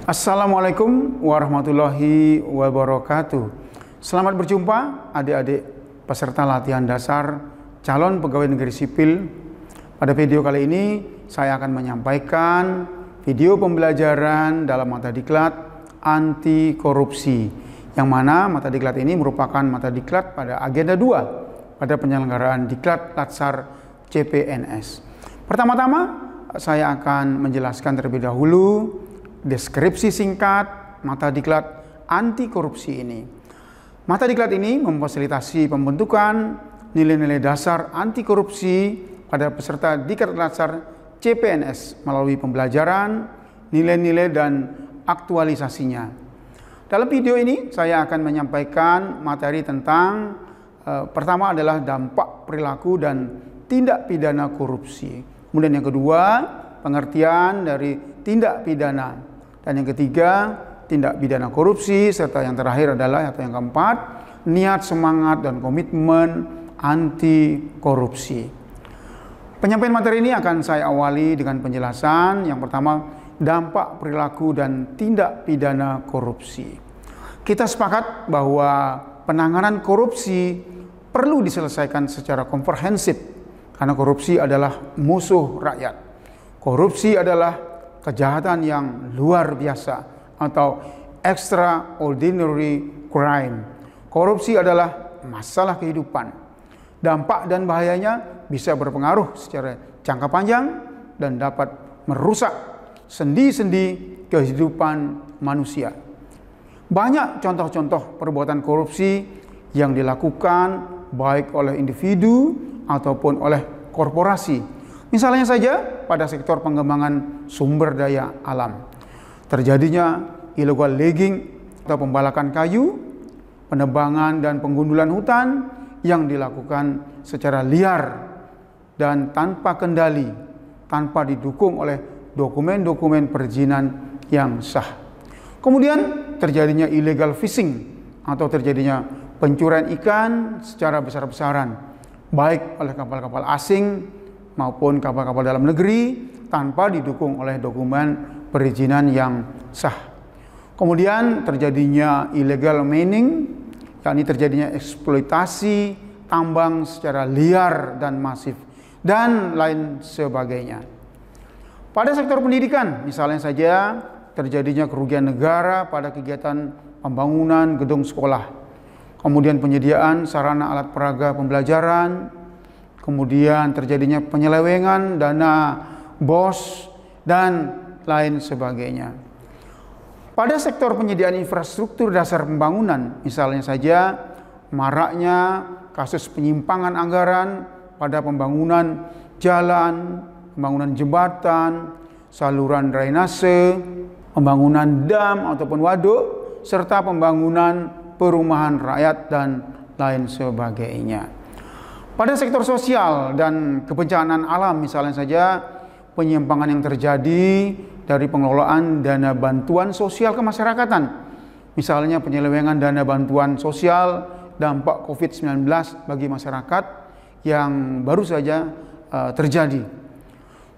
Assalamualaikum warahmatullahi wabarakatuh. Selamat berjumpa adik-adik peserta latihan dasar calon pegawai negeri sipil. Pada video kali ini saya akan menyampaikan video pembelajaran dalam mata diklat anti korupsi, yang mana mata diklat ini merupakan mata diklat pada agenda 2 pada penyelenggaraan diklat Latsar CPNS. Pertama-tama saya akan menjelaskan terlebih dahulu deskripsi singkat mata diklat anti korupsi ini. Mata diklat ini memfasilitasi pembentukan nilai-nilai dasar anti korupsi pada peserta diklat Latsar CPNS melalui pembelajaran, nilai-nilai dan aktualisasinya. Dalam video ini saya akan menyampaikan materi tentang pertama adalah dampak perilaku dan tindak pidana korupsi. Kemudian yang kedua, pengertian dari tindak pidana. Dan yang ketiga, tindak pidana korupsi. Serta yang terakhir adalah, atau yang keempat, niat, semangat, dan komitmen anti korupsi. Penyampaian materi ini akan saya awali dengan penjelasan. Yang pertama, dampak perilaku dan tindak pidana korupsi. Kita sepakat bahwa penanganan korupsi perlu diselesaikan secara komprehensif, karena korupsi adalah musuh rakyat. Korupsi adalah kejahatan yang luar biasa atau extraordinary crime. Korupsi adalah masalah kehidupan. Dampak dan bahayanya bisa berpengaruh secara jangka panjang dan dapat merusak sendi-sendi kehidupan manusia. Banyak contoh-contoh perbuatan korupsi yang dilakukan baik oleh individu ataupun oleh korporasi. Misalnya saja pada sektor pengembangan sumber daya alam. Terjadinya illegal logging atau pembalakan kayu, penebangan dan penggundulan hutan yang dilakukan secara liar dan tanpa kendali, tanpa didukung oleh dokumen-dokumen perizinan yang sah. Kemudian terjadinya illegal fishing atau terjadinya pencurian ikan secara besar-besaran, baik oleh kapal-kapal asing maupun kapal-kapal dalam negeri tanpa didukung oleh dokumen perizinan yang sah. Kemudian terjadinya illegal mining, yakni terjadinya eksploitasi tambang secara liar dan masif, dan lain sebagainya. Pada sektor pendidikan, misalnya saja terjadinya kerugian negara pada kegiatan pembangunan gedung sekolah, kemudian penyediaan sarana alat peraga pembelajaran, kemudian terjadinya penyelewengan dana BOS, dan lain sebagainya. Pada sektor penyediaan infrastruktur dasar pembangunan, misalnya saja maraknya kasus penyimpangan anggaran pada pembangunan jalan, pembangunan jembatan, saluran drainase, pembangunan dam ataupun waduk, serta pembangunan perumahan rakyat dan lain sebagainya. Pada sektor sosial dan kebencanaan alam, misalnya saja penyimpangan yang terjadi dari pengelolaan dana bantuan sosial kemasyarakatan, misalnya penyelewengan dana bantuan sosial dampak COVID-19 bagi masyarakat yang baru saja terjadi.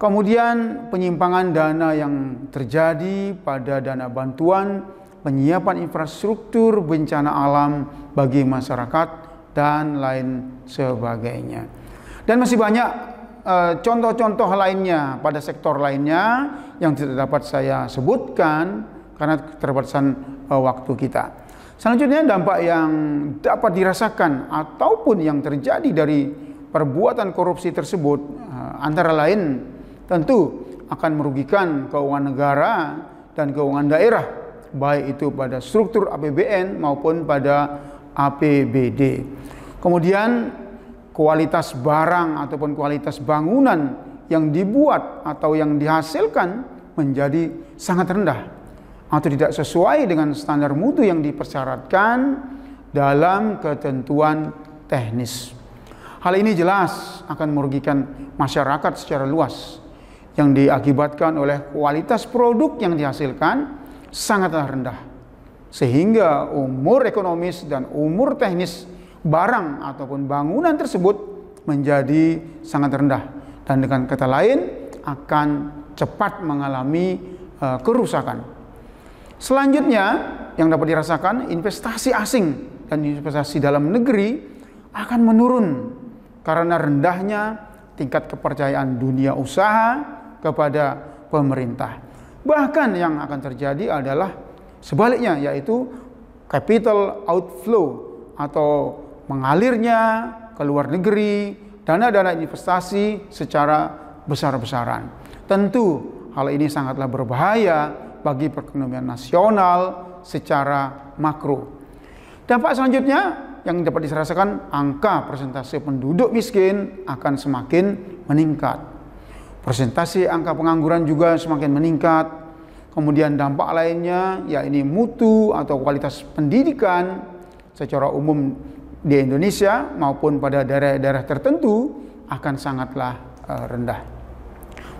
Kemudian penyimpangan dana yang terjadi pada dana bantuan penyiapan infrastruktur bencana alam bagi masyarakat dan lain sebagainya. Dan masih banyak contoh-contoh lainnya pada sektor lainnya yang tidak dapat saya sebutkan karena keterbatasan waktu kita. Selanjutnya, dampak yang dapat dirasakan ataupun yang terjadi dari perbuatan korupsi tersebut antara lain tentu akan merugikan keuangan negara dan keuangan daerah, baik itu pada struktur APBN maupun pada APBD. Kemudian kualitas barang ataupun kualitas bangunan yang dibuat atau yang dihasilkan menjadi sangat rendah atau tidak sesuai dengan standar mutu yang dipersyaratkan dalam ketentuan teknis. Hal ini jelas akan merugikan masyarakat secara luas yang diakibatkan oleh kualitas produk yang dihasilkan sangatlah rendah, sehingga umur ekonomis dan umur teknis barang ataupun bangunan tersebut menjadi sangat rendah, dan dengan kata lain akan cepat mengalami kerusakan. Selanjutnya yang dapat dirasakan, investasi asing dan investasi dalam negeri akan menurun karena rendahnya tingkat kepercayaan dunia usaha kepada pemerintah. Bahkan yang akan terjadi adalah sebaliknya, yaitu capital outflow atau mengalirnya ke luar negeri dana-dana investasi secara besar-besaran. Tentu hal ini sangatlah berbahaya bagi perekonomian nasional secara makro. Dampak selanjutnya yang dapat dirasakan, angka persentase penduduk miskin akan semakin meningkat. Persentase angka pengangguran juga semakin meningkat. Kemudian dampak lainnya, yakni mutu atau kualitas pendidikan secara umum di Indonesia maupun pada daerah-daerah tertentu akan sangatlah rendah.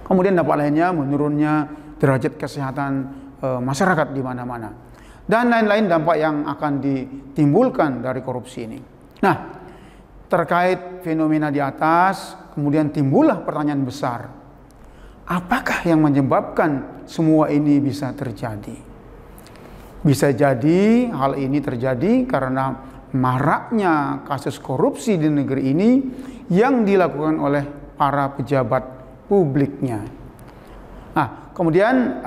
Kemudian dampak lainnya, menurunnya derajat kesehatan masyarakat di mana-mana. Dan lain-lain dampak yang akan ditimbulkan dari korupsi ini. Nah, terkait fenomena di atas, kemudian timbullah pertanyaan besar. Apakah yang menyebabkan semua ini bisa terjadi? Bisa jadi hal ini terjadi karena maraknya kasus korupsi di negeri ini yang dilakukan oleh para pejabat publiknya. Nah, kemudian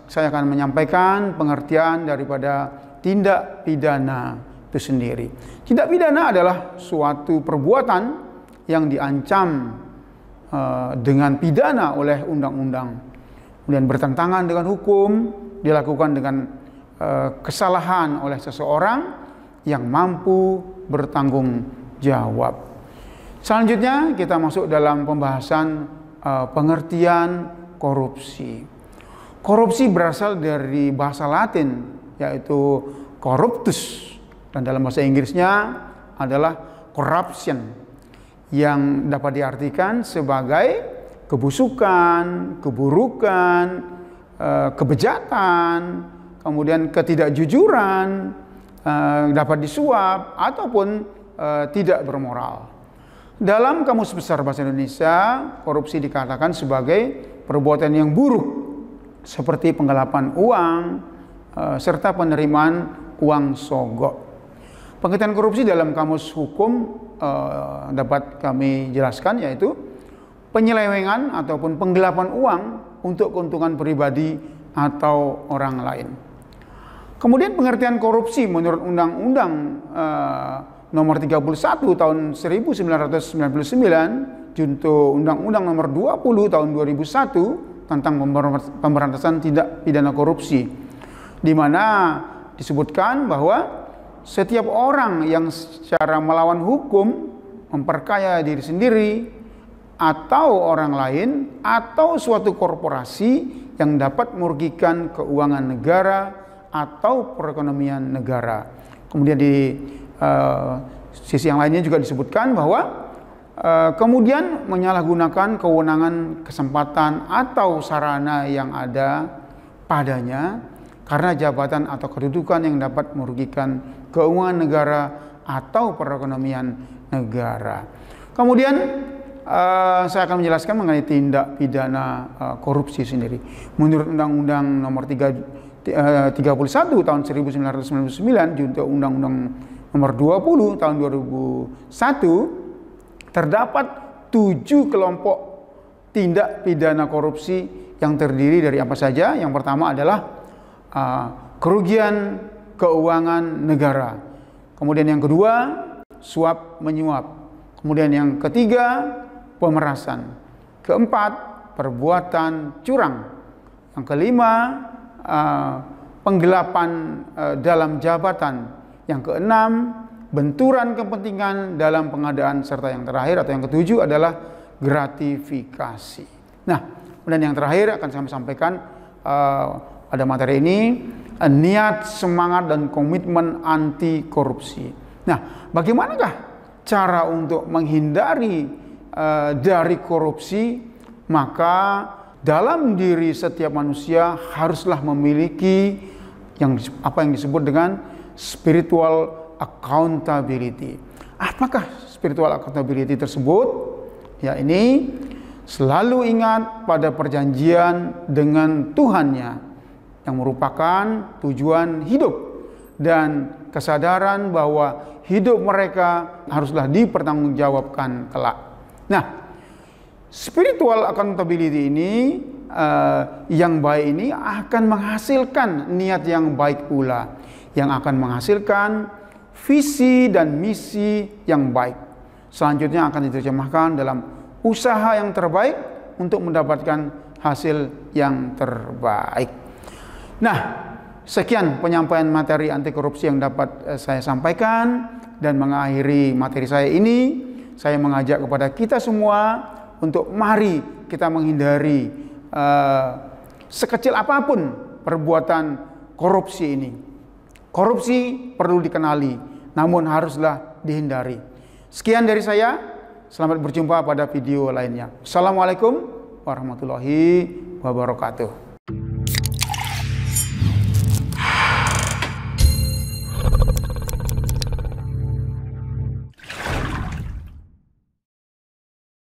saya akan menyampaikan pengertian daripada tindak pidana itu sendiri. Tindak pidana adalah suatu perbuatan yang diancam dengan pidana oleh undang-undang, kemudian bertentangan dengan hukum, dilakukan dengan kesalahan oleh seseorang yang mampu bertanggung jawab. Selanjutnya kita masuk dalam pembahasan pengertian korupsi. Korupsi berasal dari bahasa Latin, yaitu corruptus, dan dalam bahasa Inggrisnya adalah corruption, yang dapat diartikan sebagai kebusukan, keburukan, kebejatan, kemudian ketidakjujuran, dapat disuap ataupun tidak bermoral. Dalam Kamus Besar Bahasa Indonesia, korupsi dikatakan sebagai perbuatan yang buruk seperti penggelapan uang serta penerimaan uang sogok. Pengertian korupsi dalam Kamus Hukum dapat kami jelaskan, yaitu penyelewengan ataupun penggelapan uang untuk keuntungan pribadi atau orang lain. Kemudian pengertian korupsi menurut Undang-Undang Nomor 31 tahun 1999 junto Undang-Undang Nomor 20 tahun 2001 tentang pemberantasan tindak pidana korupsi, di mana disebutkan bahwa setiap orang yang secara melawan hukum memperkaya diri sendiri atau orang lain atau suatu korporasi yang dapat merugikan keuangan negara atau perekonomian negara. Kemudian di sisi yang lainnya juga disebutkan bahwa kemudian menyalahgunakan kewenangan, kesempatan atau sarana yang ada padanya karena jabatan atau kedudukan yang dapat merugikan keuangan negara atau perekonomian negara. Kemudian saya akan menjelaskan mengenai tindak pidana korupsi sendiri. Menurut Undang-Undang Nomor 31 tahun 1999 junto Undang-Undang Nomor 20 tahun 2001 terdapat 7 kelompok tindak pidana korupsi yang terdiri dari apa saja? Yang pertama adalah kerugian keuangan negara. Kemudian yang kedua, suap menyuap. Kemudian yang ketiga, pemerasan. Keempat, perbuatan curang. Yang kelima, penggelapan dalam jabatan. Yang keenam, benturan kepentingan dalam pengadaan, serta yang terakhir atau yang ketujuh adalah gratifikasi. Nah, kemudian yang terakhir akan saya sampaikan pada materi ini, niat, semangat, dan komitmen anti korupsi. Nah, bagaimanakah cara untuk menghindari dari korupsi? Maka dalam diri setiap manusia haruslah memiliki yang disebut dengan spiritual accountability. Apakah spiritual accountability tersebut? Ya, ini selalu ingat pada perjanjian dengan Tuhannya, yang merupakan tujuan hidup dan kesadaran bahwa hidup mereka haruslah dipertanggungjawabkan kelak. Nah, spiritual accountability ini yang baik ini akan menghasilkan niat yang baik pula, yang akan menghasilkan visi dan misi yang baik. Selanjutnya akan diterjemahkan dalam usaha yang terbaik untuk mendapatkan hasil yang terbaik. Nah, sekian penyampaian materi anti korupsi yang dapat saya sampaikan, dan mengakhiri materi saya ini, saya mengajak kepada kita semua untuk mari kita menghindari sekecil apapun perbuatan korupsi ini. Korupsi perlu dikenali, namun haruslah dihindari. Sekian dari saya, selamat berjumpa pada video lainnya. Assalamualaikum warahmatullahi wabarakatuh.